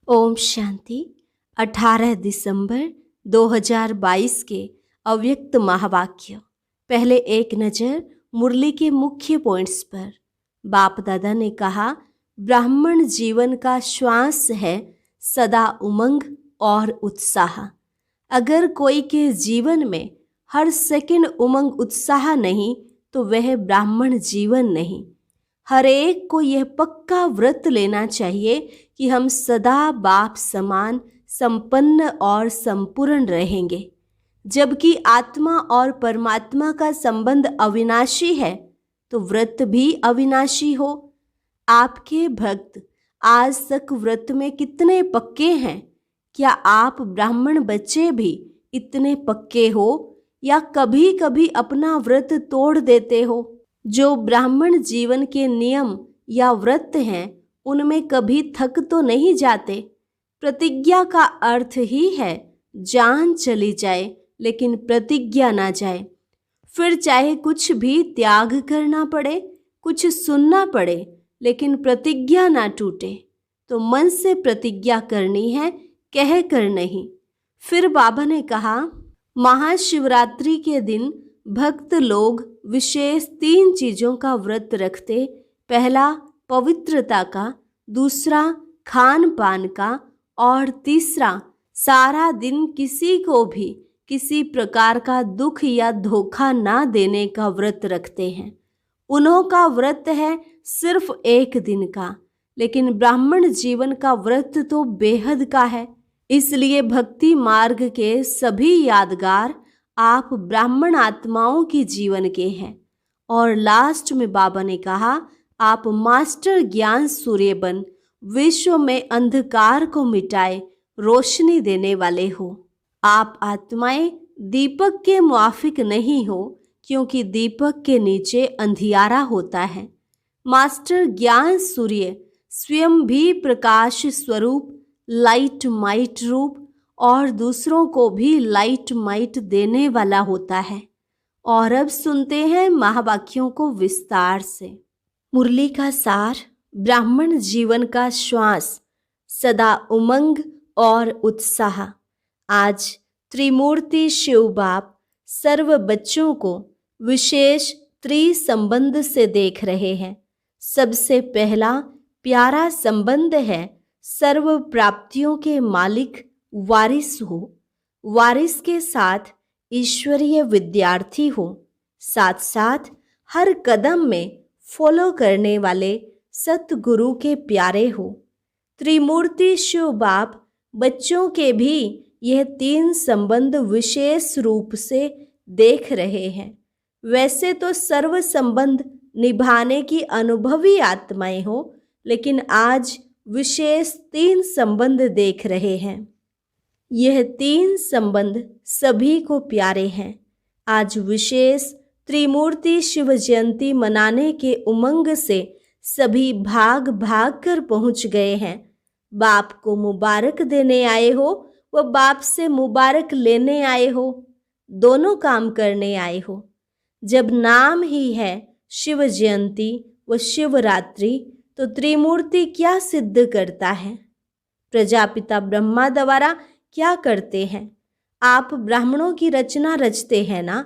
ओम शांति। 18 दिसंबर 2022 के अव्यक्त महावाक्य। पहले एक नज़र मुरली के मुख्य पॉइंट्स पर। बाप दादा ने कहा, ब्राह्मण जीवन का श्वास है सदा उमंग और उत्साह। अगर कोई के जीवन में हर सेकंड उमंग उत्साह नहीं तो वह ब्राह्मण जीवन नहीं। हर एक को यह पक्का व्रत लेना चाहिए कि हम सदा बाप समान संपन्न और संपूर्ण रहेंगे। जबकि आत्मा और परमात्मा का संबंध अविनाशी है तो व्रत भी अविनाशी हो। आपके भक्त आज तक व्रत में कितने पक्के हैं? क्या आप ब्राह्मण बच्चे भी इतने पक्के हो या कभी कभी अपना व्रत तोड़ देते हो? जो ब्राह्मण जीवन के नियम या व्रत हैं उनमें कभी थक तो नहीं जाते। प्रतिज्ञा का अर्थ ही है जान चली जाए लेकिन प्रतिज्ञा ना जाए। फिर चाहे कुछ भी त्याग करना पड़े, कुछ सुनना पड़े, लेकिन प्रतिज्ञा ना टूटे। तो मन से प्रतिज्ञा करनी है, कह कर नहीं। फिर बाबा ने कहा, महाशिवरात्रि के दिन भक्त लोग विशेष 3 चीज़ों का व्रत रखते। पहला पवित्रता का, दूसरा खान पान का और तीसरा सारा दिन किसी को भी किसी प्रकार का दुख या धोखा ना देने का व्रत रखते हैं। उन्हों का व्रत है सिर्फ एक दिन का, लेकिन ब्राह्मण जीवन का व्रत तो बेहद का है। इसलिए भक्ति मार्ग के सभी यादगार आप ब्राह्मण आत्माओं की जीवन के हैं। और लास्ट में बाबा ने कहा, आप मास्टर ज्ञान सूर्य बन विश्व में अंधकार को मिटाए रोशनी देने वाले हो। आप आत्माएं दीपक के मुआफिक नहीं हो, क्योंकि दीपक के नीचे अंधियारा होता है। मास्टर ज्ञान सूर्य स्वयं भी प्रकाश स्वरूप लाइट माइट रूप और दूसरों को भी लाइट माइट देने वाला होता है। और अब सुनते हैं महावाक्यों को विस्तार से। मुरली का सार, ब्राह्मण जीवन का श्वास सदा उमंग और उत्साह। आज त्रिमूर्ति शिव बाप सर्व बच्चों को विशेष त्रिसंबंध से देख रहे हैं। सबसे पहला प्यारा संबंध है सर्व प्राप्तियों के मालिक वारिस हो। वारिस के साथ ईश्वरीय विद्यार्थी हो, साथ साथ हर कदम में फॉलो करने वाले सतगुरु के प्यारे हो। त्रिमूर्ति शिव बाप बच्चों के भी यह 3 संबंध विशेष रूप से देख रहे हैं। वैसे तो सर्व संबंध निभाने की अनुभवी आत्माएं हो, लेकिन आज विशेष 3 संबंध देख रहे हैं। यह 3 संबंध सभी को प्यारे हैं। आज विशेष त्रिमूर्ति शिव जयंती मनाने के उमंग से सभी भाग भाग कर पहुंच गए हैं। बाप को मुबारक देने आए हो व बाप से मुबारक लेने आए हो, दोनों काम करने आए हो। जब नाम ही है शिव जयंती व शिवरात्रि तो त्रिमूर्ति क्या सिद्ध करता है? प्रजापिता ब्रह्मा द्वारा क्या करते हैं? आप ब्राह्मणों की रचना रचते हैं ना,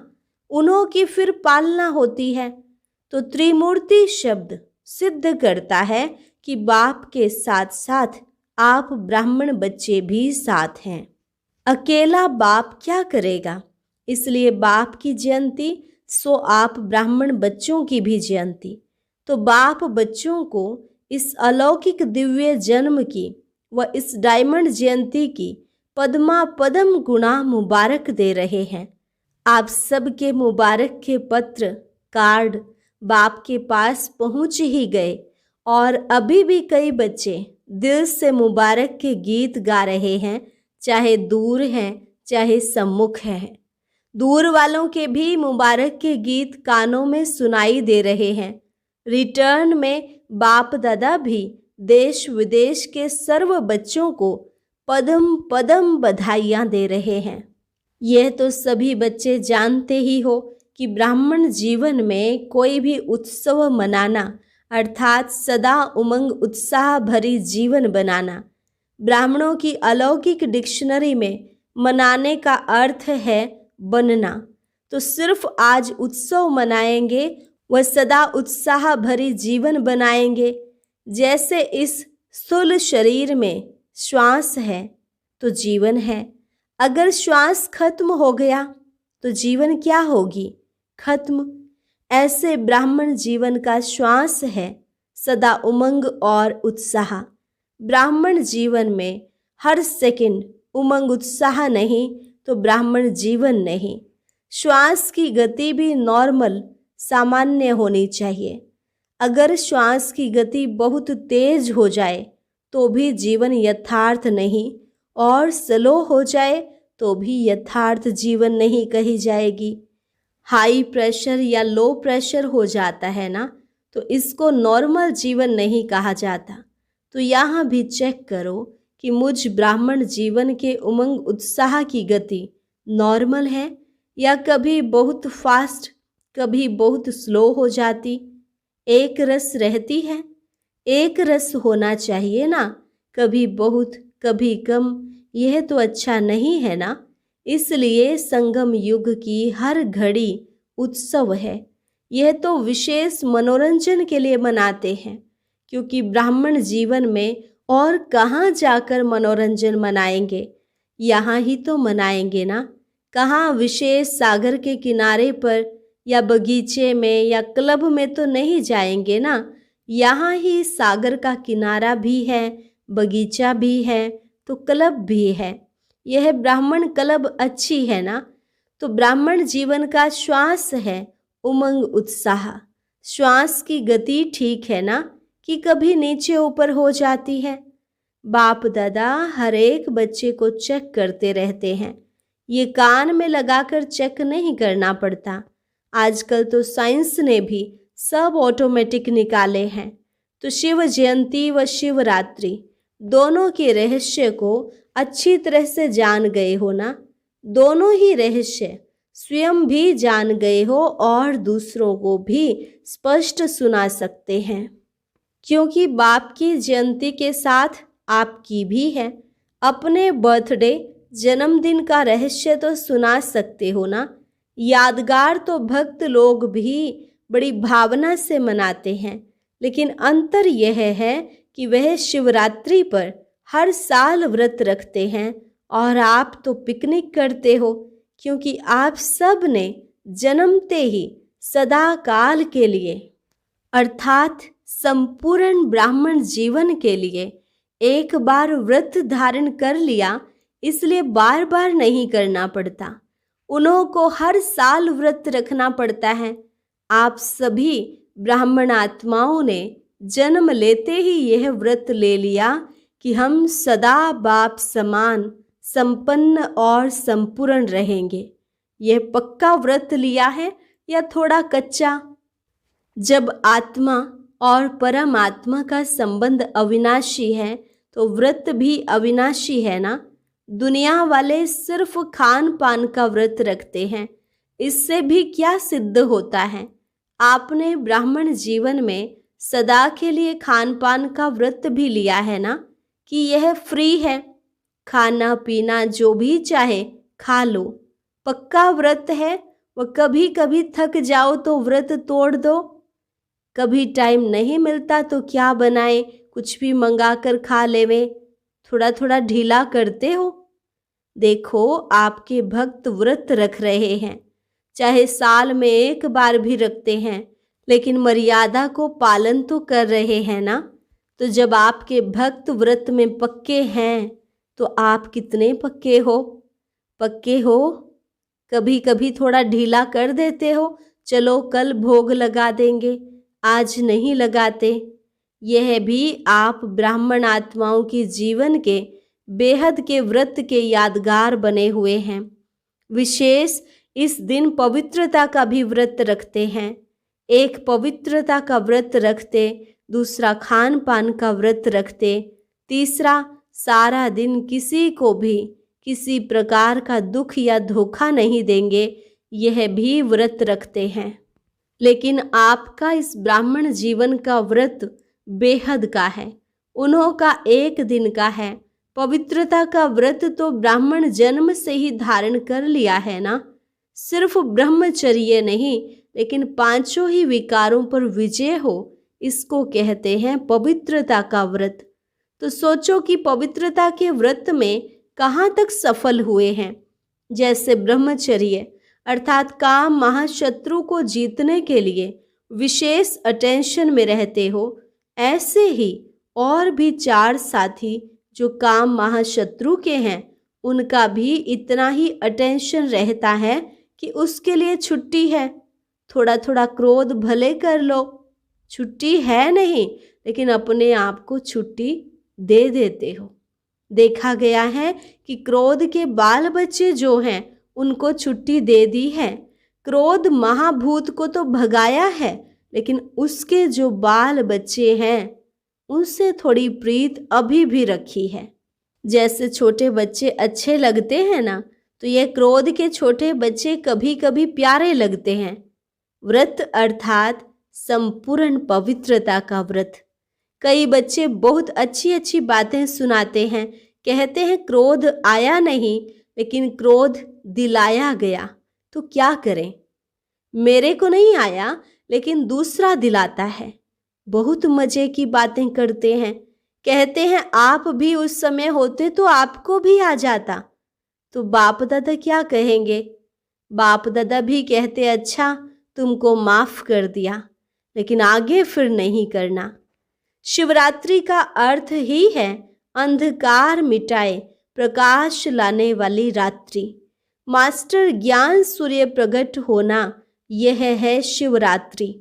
उन्हों की फिर पालना होती है। तो त्रिमूर्ति शब्द सिद्ध करता है कि बाप के साथ साथ आप ब्राह्मण बच्चे भी साथ हैं। अकेला बाप क्या करेगा? इसलिए बाप की जयंती सो आप ब्राह्मण बच्चों की भी जयंती। तो बाप बच्चों को इस अलौकिक दिव्य जन्म की व इस डायमंड जयंती की पद्मा पदम गुणा मुबारक दे रहे हैं। आप सबके मुबारक के पत्र कार्ड बाप के पास पहुंच ही गए और अभी भी कई बच्चे दिल से मुबारक के गीत गा रहे हैं, चाहे दूर हैं चाहे सम्मुख हैं। दूर वालों के भी मुबारक के गीत कानों में सुनाई दे रहे हैं। रिटर्न में बाप दादा भी देश विदेश के सर्व बच्चों को पदम पदम बधाइयाँ दे रहे हैं। यह तो सभी बच्चे जानते ही हो कि ब्राह्मण जीवन में कोई भी उत्सव मनाना अर्थात सदा उमंग उत्साह भरी जीवन बनाना ब्राह्मणों की अलौकिक डिक्शनरी में मनाने का अर्थ है बनना। तो सिर्फ आज उत्सव मनाएंगे व सदा उत्साह भरी जीवन बनाएंगे। जैसे इस स्थूल शरीर में श्वास है तो जीवन है, अगर श्वास खत्म हो गया तो जीवन क्या होगी? खत्म। ऐसे ब्राह्मण जीवन का श्वास है, सदा उमंग और उत्साह। ब्राह्मण जीवन में हर सेकंड उमंग उत्साह नहीं तो ब्राह्मण जीवन नहीं। श्वास की गति भी नॉर्मल सामान्य होनी चाहिए। अगर श्वास की गति बहुत तेज हो जाए तो भी जीवन यथार्थ नहीं, और स्लो हो जाए तो भी यथार्थ जीवन नहीं कही जाएगी। हाई प्रेशर या लो प्रेशर हो जाता है ना, तो इसको नॉर्मल जीवन नहीं कहा जाता। तो यहाँ भी चेक करो कि मुझ ब्राह्मण जीवन के उमंग उत्साह की गति नॉर्मल है या कभी बहुत फास्ट कभी बहुत स्लो हो जाती। एक रस रहती है, एक रस होना चाहिए ना, कभी बहुत कभी कम, यह तो अच्छा नहीं है ना। इसलिए संगम युग की हर घड़ी उत्सव है। यह तो विशेष मनोरंजन के लिए मनाते हैं, क्योंकि ब्राह्मण जीवन में और कहाँ जाकर मनोरंजन मनाएंगे, यहाँ ही तो मनाएंगे ना। कहाँ विशेष सागर के किनारे पर या बगीचे में या क्लब में तो नहीं जाएंगे ना। यहाँ ही सागर का किनारा भी है, बगीचा भी है, तो क्लब भी है। यह ब्राह्मण क्लब अच्छी है ना। तो ब्राह्मण जीवन का श्वास है उमंग उत्साह। श्वास की गति ठीक है ना कि कभी नीचे ऊपर हो जाती है? बाप दादा हर एक बच्चे को चेक करते रहते हैं। ये कान में लगाकर चेक नहीं करना पड़ता। आजकल तो साइंस ने भी सब ऑटोमेटिक निकाले हैं। तो शिव जयंती व शिवरात्रि दोनों के रहस्य को अच्छी तरह से जान गए हो ना। दोनों ही रहस्य स्वयं भी जान गए हो और दूसरों को भी स्पष्ट सुना सकते हैं, क्योंकि बाप की जयंती के साथ आपकी भी है। अपने बर्थडे जन्मदिन का रहस्य तो सुना सकते हो ना। यादगार तो भक्त लोग भी बड़ी भावना से मनाते हैं, लेकिन अंतर यह है कि वह शिवरात्रि पर हर साल व्रत रखते हैं और आप तो पिकनिक करते हो, क्योंकि आप सब ने जन्मते ही सदा काल के लिए अर्थात संपूर्ण ब्राह्मण जीवन के लिए एक बार व्रत धारण कर लिया, इसलिए बार बार नहीं करना पड़ता। उन्हों को हर साल व्रत रखना पड़ता है। आप सभी ब्राह्मण आत्माओं ने जन्म लेते ही यह व्रत ले लिया कि हम सदा बाप समान संपन्न और संपूर्ण रहेंगे। यह पक्का व्रत लिया है या थोड़ा कच्चा? जब आत्मा और परमात्मा का संबंध अविनाशी है तो व्रत भी अविनाशी है ना। दुनिया वाले सिर्फ खान पान का व्रत रखते हैं, इससे भी क्या सिद्ध होता है? आपने ब्राह्मण जीवन में सदा के लिए खान पान का व्रत भी लिया है ना, कि यह फ्री है, खाना पीना जो भी चाहे खा लो। पक्का व्रत है। व कभी कभी थक जाओ तो व्रत तोड़ दो। कभी टाइम नहीं मिलता तो क्या बनाए, कुछ भी मंगा कर खा लेवे, थोड़ा थोड़ा ढीला करते हो। देखो आपके भक्त व्रत रख रहे हैं, चाहे साल में एक बार भी रखते हैं, लेकिन मर्यादा को पालन तो कर रहे हैं ना। तो जब आपके भक्त व्रत में पक्के हैं तो आप कितने पक्के हो? पक्के हो? कभी कभी थोड़ा ढीला कर देते हो, चलो कल भोग लगा देंगे, आज नहीं लगाते। यह भी आप ब्राह्मण आत्माओं के जीवन के बेहद के व्रत के यादगार बने हुए हैं। विशेष इस दिन पवित्रता का भी व्रत रखते हैं। एक पवित्रता का व्रत रखते, दूसरा खान पान का व्रत रखते, तीसरा सारा दिन किसी को भी किसी प्रकार का दुख या धोखा नहीं देंगे, यह भी व्रत रखते हैं। लेकिन आपका इस ब्राह्मण जीवन का व्रत बेहद का है। उन्हों का एक दिन का है, पवित्रता का व्रत तो ब्राह्मण जन्म से ही धारण कर लिया है ना। सिर्फ ब्रह्मचर्य नहीं, लेकिन पांचों ही विकारों पर विजय हो, इसको कहते हैं पवित्रता का व्रत। तो सोचो कि पवित्रता के व्रत में कहाँ तक सफल हुए हैं। जैसे ब्रह्मचर्य अर्थात काम महाशत्रु को जीतने के लिए विशेष अटेंशन में रहते हो, ऐसे ही और भी 4 साथी जो काम महाशत्रु के हैं, उनका भी इतना ही अटेंशन रहता है कि उसके लिए छुट्टी है। थोड़ा थोड़ा क्रोध भले कर लो, छुट्टी है नहीं, लेकिन अपने आप को छुट्टी दे देते हो। देखा गया है कि क्रोध के बाल बच्चे जो हैं उनको छुट्टी दे दी है। क्रोध महाभूत को तो भगाया है, लेकिन उसके जो बाल बच्चे हैं उनसे थोड़ी प्रीत अभी भी रखी है। जैसे छोटे बच्चे अच्छे लगते हैं ना, तो ये क्रोध के छोटे बच्चे कभी कभी प्यारे लगते हैं। व्रत अर्थात संपूर्ण पवित्रता का व्रत। कई बच्चे बहुत अच्छी अच्छी बातें सुनाते हैं, कहते हैं क्रोध आया नहीं, लेकिन क्रोध दिलाया गया। तो क्या करें? मेरे को नहीं आया, लेकिन दूसरा दिलाता है। बहुत मजे की बातें करते हैं, कहते हैं आप भी उस समय होते तो आपको भी आ जाता। तो बाप दादा क्या कहेंगे? बाप दादा भी कहते अच्छा तुमको माफ कर दिया, लेकिन आगे फिर नहीं करना। शिवरात्रि का अर्थ ही है अंधकार मिटाए प्रकाश लाने वाली रात्रि। मास्टर ज्ञान सूर्य प्रकट होना, यह है शिवरात्रि।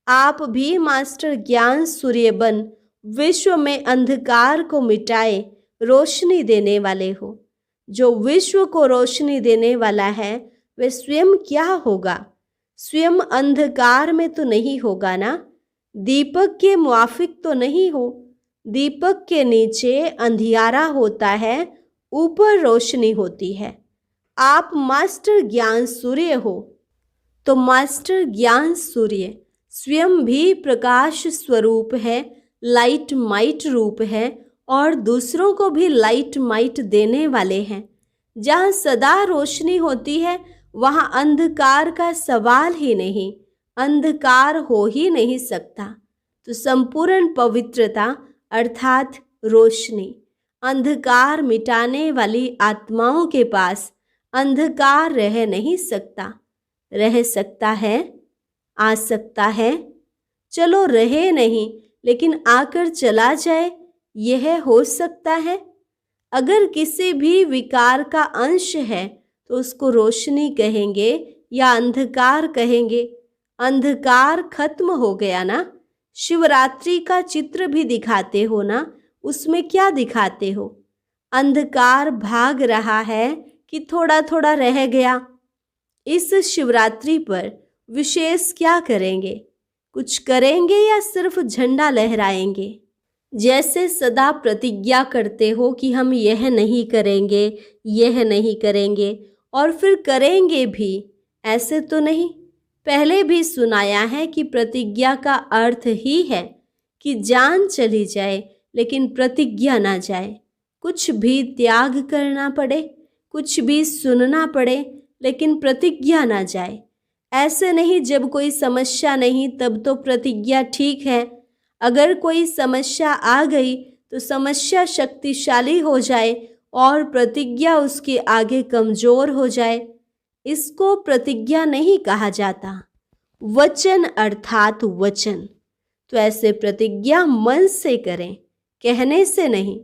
आप भी मास्टर ज्ञान सूर्य बन विश्व में अंधकार को मिटाए रोशनी देने वाले हो। जो विश्व को रोशनी देने वाला है वह स्वयं क्या होगा? स्वयं अंधकार में तो नहीं होगा ना। दीपक के मुआफिक तो नहीं हो। दीपक के नीचे अंधियारा होता है, ऊपर रोशनी होती है। आप मास्टर ज्ञान सूर्य हो, तो मास्टर ज्ञान सूर्य स्वयं भी प्रकाश स्वरूप है, लाइट माइट रूप है, और दूसरों को भी लाइट माइट देने वाले हैं। जहाँ सदा रोशनी होती है वहाँ अंधकार का सवाल ही नहीं, अंधकार हो ही नहीं सकता। तो संपूर्ण पवित्रता अर्थात रोशनी, अंधकार मिटाने वाली आत्माओं के पास अंधकार रह नहीं सकता। रह सकता है, आ सकता है, चलो रहे नहीं लेकिन आकर चला जाए, यह हो सकता है। अगर किसी भी विकार का अंश है तो उसको रोशनी कहेंगे या अंधकार कहेंगे। अंधकार खत्म हो गया ना। शिवरात्रि का चित्र भी दिखाते हो ना, उसमें क्या दिखाते हो? अंधकार भाग रहा है कि थोड़ा थोड़ा रह गया। इस शिवरात्रि पर विशेष क्या करेंगे? कुछ करेंगे या सिर्फ झंडा लहराएंगे? जैसे सदा प्रतिज्ञा करते हो कि हम यह नहीं करेंगे, यह नहीं करेंगे, और फिर करेंगे भी, ऐसे तो नहीं। पहले भी सुनाया है कि प्रतिज्ञा का अर्थ ही है कि जान चली जाए लेकिन प्रतिज्ञा ना जाए। कुछ भी त्याग करना पड़े, कुछ भी सुनना पड़े, लेकिन प्रतिज्ञा ना जाए। ऐसे नहीं जब कोई समस्या नहीं तब तो प्रतिज्ञा ठीक है, अगर कोई समस्या आ गई तो समस्या शक्तिशाली हो जाए और प्रतिज्ञा उसके आगे कमजोर हो जाए, इसको प्रतिज्ञा नहीं कहा जाता। वचन अर्थात वचन। तो ऐसे प्रतिज्ञा मन से करें, कहने से नहीं।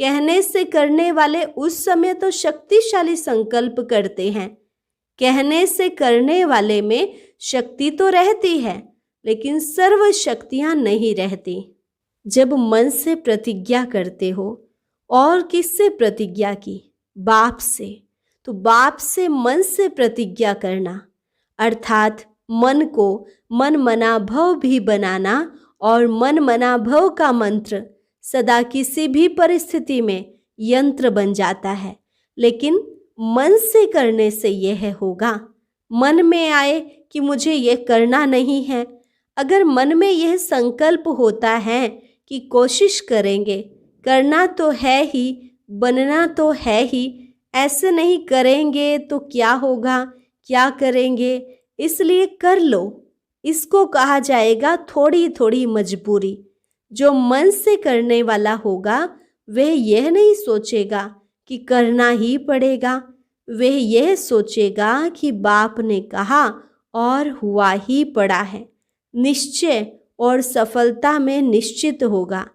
कहने से करने वाले उस समय तो शक्तिशाली संकल्प करते हैं। कहने से करने वाले में शक्ति तो रहती है, लेकिन सर्व शक्तियां नहीं रहती। जब मन से प्रतिज्ञा करते हो, और किससे प्रतिज्ञा की? बाप से। तो बाप से मन से प्रतिज्ञा करना अर्थात मन को मन मना भव भी बनाना, और मन मना भव का मंत्र सदा किसी भी परिस्थिति में यंत्र बन जाता है। लेकिन मन से करने से यह होगा। मन में आए कि मुझे यह करना नहीं है, अगर मन में यह संकल्प होता है कि कोशिश करेंगे, करना तो है ही, बनना तो है ही, ऐसे नहीं करेंगे तो क्या होगा, क्या करेंगे, इसलिए कर लो। इसको कहा जाएगा थोड़ी थोड़ी मजबूरी। जो मन से करने वाला होगा वह यह नहीं सोचेगा कि करना ही पड़ेगा, वह यह सोचेगा कि बाप ने कहा और हुआ ही पड़ा है, निश्चय और सफलता में निश्चित होगा।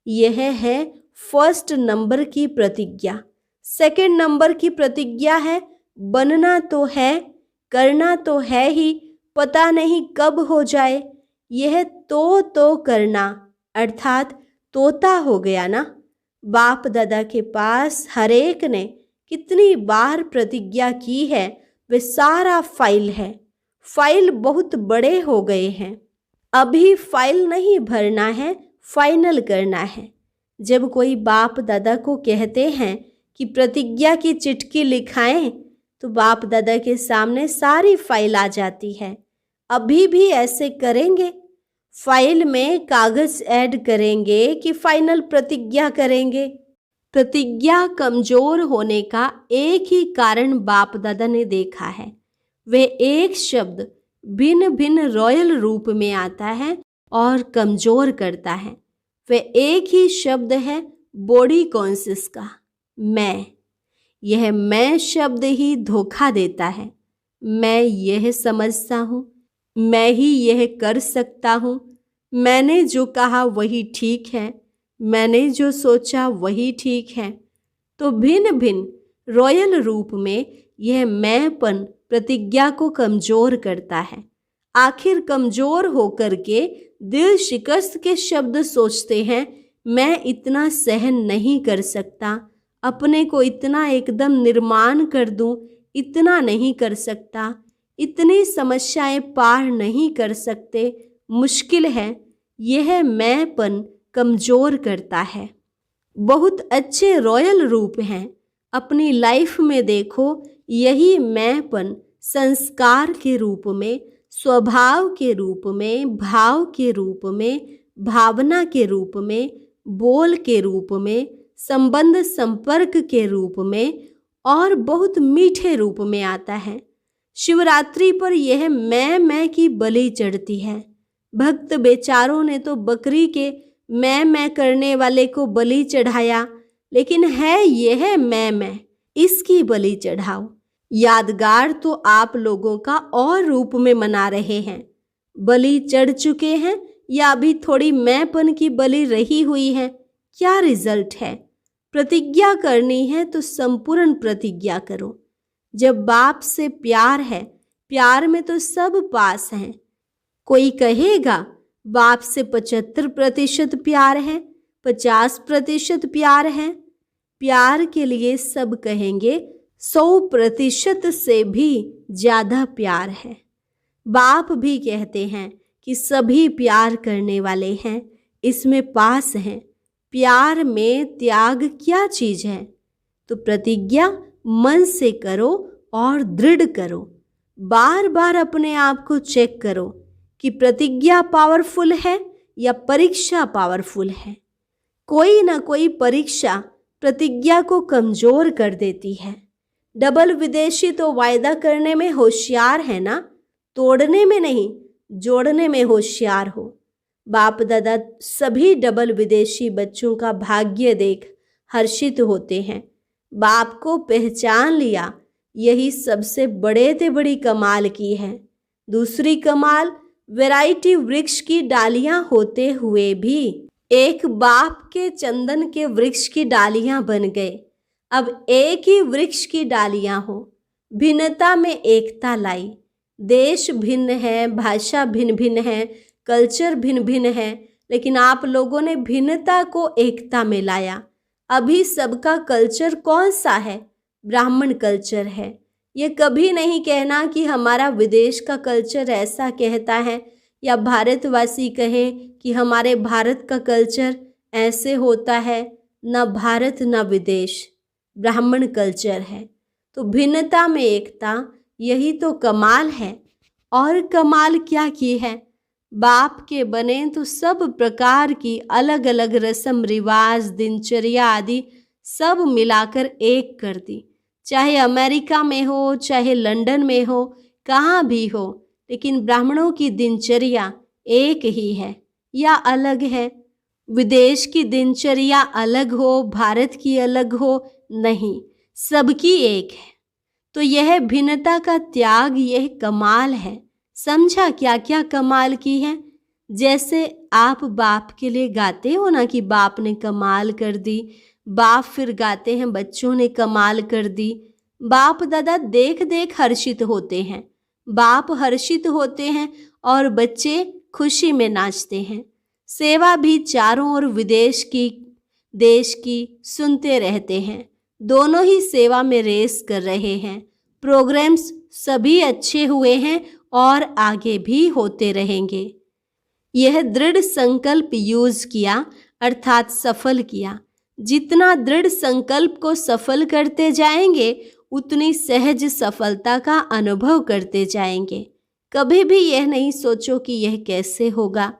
यह है फर्स्ट नंबर की प्रतिज्ञा। सेकंड नंबर की प्रतिज्ञा है बनना तो है, करना तो है ही, पता नहीं कब हो जाए। यह तो करना अर्थात तोता हो गया ना। बाप दादा के पास हर एक ने कितनी बार प्रतिज्ञा की है वे सारा फाइल है। फाइल बहुत बड़े हो गए हैं। अभी फाइल नहीं भरना है, फाइनल करना है। जब कोई बाप दादा को कहते हैं कि प्रतिज्ञा की चिट्ठी लिखाएं तो बाप दादा के सामने सारी फाइल आ जाती है। अभी भी ऐसे करेंगे, फाइल में कागज ऐड करेंगे कि फाइनल प्रतिज्ञा करेंगे। प्रतिज्ञा कमजोर होने का एक ही कारण बाप दादा ने देखा है, वह एक शब्द भिन्न भिन्न रॉयल रूप में आता है और कमजोर करता है। वह एक ही शब्द है बॉडी कॉन्शियस का, मैं। यह मैं शब्द ही धोखा देता है। मैं यह समझता हूँ, मैं ही यह कर सकता हूँ, मैंने जो कहा वही ठीक है, मैंने जो सोचा वही ठीक है। तो भिन्न भिन्न रॉयल रूप में यह मैंपन प्रतिज्ञा को कमजोर करता है। आखिर कमजोर होकर के दिल शिकस्त के शब्द सोचते हैं, मैं इतना सहन नहीं कर सकता, अपने को इतना एकदम निर्माण कर दूं, इतना नहीं कर सकता, इतनी समस्याएं पार नहीं कर सकते, मुश्किल है। यह मैंपन कमजोर करता है। बहुत अच्छे रॉयल रूप हैं, अपनी लाइफ में देखो, यही मैंपन संस्कार के रूप में, स्वभाव के रूप में, भाव के रूप में, भावना के रूप में, बोल के रूप में, संबंध संपर्क के रूप में और बहुत मीठे रूप में आता है। शिवरात्रि पर यह मैं की बलि चढ़ती है। भक्त बेचारों ने तो बकरी के मैं करने वाले को बलि चढ़ाया, लेकिन है यह मैं, इसकी बलि चढ़ाओ। यादगार तो आप लोगों का और रूप में मना रहे हैं। बलि चढ़ चुके हैं या अभी थोड़ी मैंपन की बलि रही हुई है, क्या रिजल्ट है? प्रतिज्ञा करनी है तो संपूर्ण प्रतिज्ञा करो। जब बाप से प्यार है, प्यार में तो सब पास हैं। कोई कहेगा बाप से 75% प्यार है, 50% प्यार है। प्यार के लिए सब कहेंगे 100% से भी ज्यादा प्यार है। बाप भी कहते हैं कि सभी प्यार करने वाले हैं, इसमें पास हैं। प्यार में त्याग क्या चीज है? तो प्रतिज्ञा मन से करो और दृढ़ करो। बार बार अपने आप को चेक करो कि प्रतिज्ञा पावरफुल है या परीक्षा पावरफुल है। कोई ना कोई परीक्षा प्रतिज्ञा को कमजोर कर देती है। डबल विदेशी तो वायदा करने में होशियार है ना, तोड़ने में नहीं, जोड़ने में होशियार हो। बाप दादा सभी डबल विदेशी बच्चों का भाग्य देख हर्षित होते हैं। बाप को पहचान लिया, यही सबसे बड़े से बड़ी कमाल की है। दूसरी कमाल, वैरायटी वृक्ष की डालियां होते हुए भी एक बाप के चंदन के वृक्ष की डालियां बन गए। अब एक ही वृक्ष की डालियां हो, भिन्नता में एकता लाई। देश भिन्न है, भाषा भिन्न भिन्न है, कल्चर भिन्न भिन्न है, लेकिन आप लोगों ने भिन्नता को एकता में लाया। अभी सबका कल्चर कौन सा है? ब्राह्मण कल्चर है। ये कभी नहीं कहना कि हमारा विदेश का कल्चर ऐसा कहता है, या भारतवासी कहें कि हमारे भारत का कल्चर ऐसे होता है। न भारत न विदेश, ब्राह्मण कल्चर है। तो भिन्नता में एकता, यही तो कमाल है। और कमाल क्या की है? बाप के बने तो सब प्रकार की अलग अलग रस्म रिवाज, दिनचर्या आदि सब मिलाकर एक कर दी। चाहे अमेरिका में हो, चाहे लंदन में हो, कहाँ भी हो, लेकिन ब्राह्मणों की दिनचर्या एक ही है या अलग है? विदेश की दिनचर्या अलग हो, भारत की अलग हो, नहीं, सबकी एक है। तो यह भिन्नता का त्याग, यह कमाल है। समझा क्या क्या कमाल की है? जैसे आप बाप के लिए गाते हो ना कि बाप ने कमाल कर दी, बाप फिर गाते हैं बच्चों ने कमाल कर दी। बाप दादा देख देख हर्षित होते हैं, बाप हर्षित होते हैं और बच्चे खुशी में नाचते हैं। सेवा भी चारों ओर विदेश की, देश की सुनते रहते हैं। दोनों ही सेवा में रेस कर रहे हैं। प्रोग्राम्स सभी अच्छे हुए हैं और आगे भी होते रहेंगे। यह दृढ़ संकल्प यूज किया अर्थात सफल किया। जितना दृढ़ संकल्प को सफल करते जाएंगे उतनी सहज सफलता का अनुभव करते जाएंगे। कभी भी यह नहीं सोचो कि यह कैसे होगा,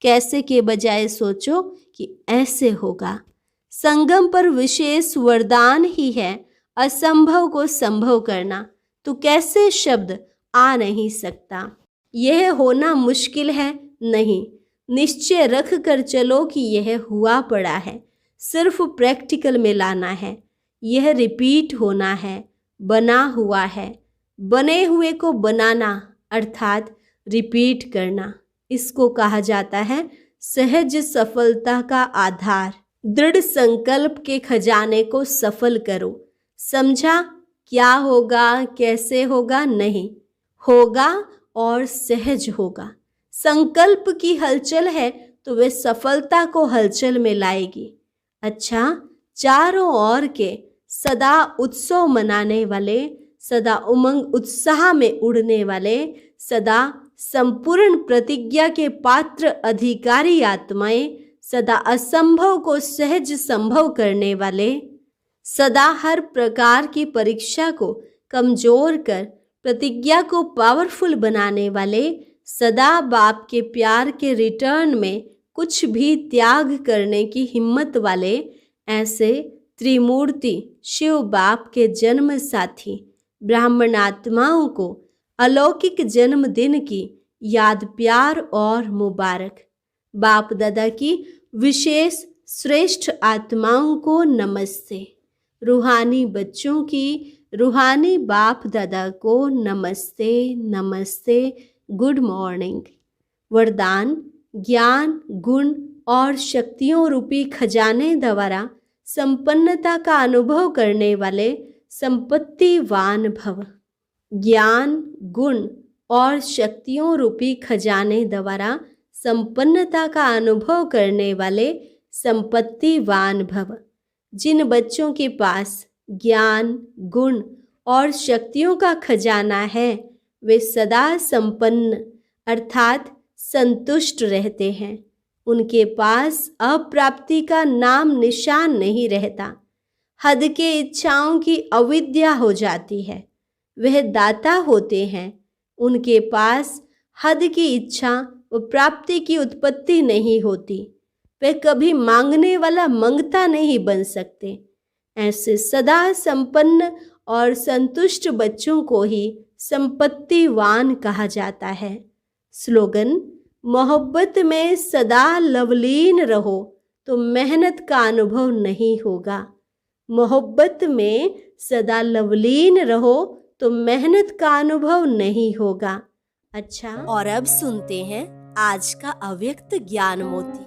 कैसे के बजाय सोचो कि ऐसे होगा। संगम पर विशेष वरदान ही है असंभव को संभव करना। तो कैसे शब्द आ नहीं सकता। यह होना मुश्किल है नहीं, निश्चय रख कर चलो कि यह हुआ पड़ा है, सिर्फ प्रैक्टिकल में लाना है। यह रिपीट होना है, बना हुआ है। बने हुए को बनाना अर्थात रिपीट करना, इसको कहा जाता है सहज सफलता का आधार। दृढ़ संकल्प के खजाने को सफल करो। समझा? क्या होगा, कैसे होगा? नहीं, होगा और सहज होगा। संकल्प की हलचल है तो वे सफलता को हलचल में लाएगी। अच्छा, चारों ओर के सदा उत्सव मनाने वाले, सदा उमंग उत्साह में उड़ने वाले, सदा संपूर्ण प्रतिज्ञा के पात्र अधिकारी आत्माएं, सदा असंभव को सहज संभव करने वाले, सदा हर प्रकार की परीक्षा को कमजोर कर प्रतिज्ञा को पावरफुल बनाने वाले, सदा बाप के प्यार के रिटर्न में कुछ भी त्याग करने की हिम्मत वाले, ऐसे त्रिमूर्ति शिव बाप के जन्म साथी ब्राह्मण आत्माओं को अलौकिक जन्मदिन की याद, प्यार और मुबारक। बाप दादा की विशेष श्रेष्ठ आत्माओं को नमस्ते। रूहानी बच्चों की रूहानी बाप दादा को नमस्ते नमस्ते, गुड मॉर्निंग। वरदान: ज्ञान, गुण और शक्तियों रूपी खजाने द्वारा संपन्नता का अनुभव करने वाले संपत्तिवान भव। ज्ञान, गुण और शक्तियों रूपी खजाने द्वारा संपन्नता का अनुभव करने वाले संपत्तिवान भव। जिन बच्चों के पास ज्ञान, गुण और शक्तियों का खजाना है वे सदा संपन्न अर्थात संतुष्ट रहते हैं। उनके पास अप्राप्ति का नाम निशान नहीं रहता। हद के इच्छाओं की अविद्या हो जाती है। वह दाता होते हैं। उनके पास हद की इच्छा व प्राप्ति की उत्पत्ति नहीं होती। वे कभी मांगने वाला मंगता नहीं बन सकते। ऐसे सदा संपन्न और संतुष्ट बच्चों को ही संपत्तिवान कहा जाता है। स्लोगन: मोहब्बत में सदा लवलीन रहो तो मेहनत का अनुभव नहीं होगा। मोहब्बत में सदा लवलीन रहो तो मेहनत का अनुभव नहीं होगा। अच्छा, और अब सुनते हैं आज का अव्यक्त ज्ञान मोती।